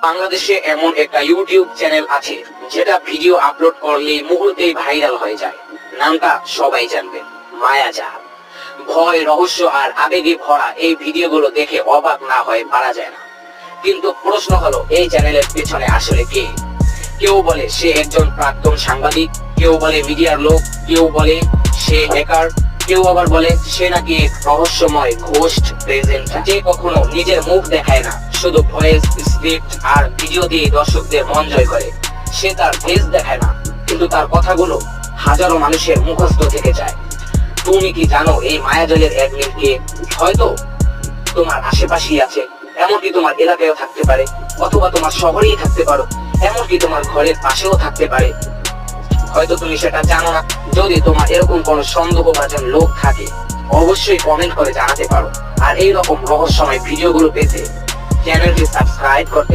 বাংলাদেশে এমন একটা ইউটিউব চ্যানেল আছে যেটা ভিডিও আপলোড করলে মুহূর্তেই ভাইরাল হয়ে যায়। নামটা সবাই জানবে, মায়াজাল। ভয়, রহস্য আর আবেগে ভরা এই ভিডিওগুলো দেখে অবাক না হয়ে পারা যায় না। কিন্তু প্রশ্ন হলো, এই চ্যানেলের পেছনে আসলে কে? কেউ বলে সে একজন প্রাক্তন সাংবাদিক, কেউ বলে মিডিয়ার লোক, কেউ বলে সে হ্যাকার, কেউ আবার বলে সে নাকি এক রহস্যময় ঘোস্ট প্রেজেন্টার যে কখনো নিজের মুখ দেখায় না, শুধু ভয়েস, স্ক্রিপ্ট আর ভিডিও দিয়ে দর্শকদের মন জয় করে। সে তার ফেস দেখায় না, কিন্তু তার কথাগুলো হাজারো মানুষের মুখস্থ থেকে যায়। তুমি কি জানো এই মায়াজালের অ্যাডমিন কে? হয়তো তোমার আশেপাশেই আছে, এমনকি তোমার এলাকায়ও থাকতে পারে, অথবা তোমার শহরেই থাকতে পারো, এমনকি তোমার ঘরের পাশেও থাকতে পারে। হয়তো তুমি সেটা জানো না। যদি তোমার এরকম কোনো সন্দেহভাজন লোক থাকে, অবশ্যই কমেন্ট করে জানাতে পারো। আর এইরকম রহস্যময় ভিডিওগুলো পেতে চ্যানেলটি সাবস্ক্রাইব করতে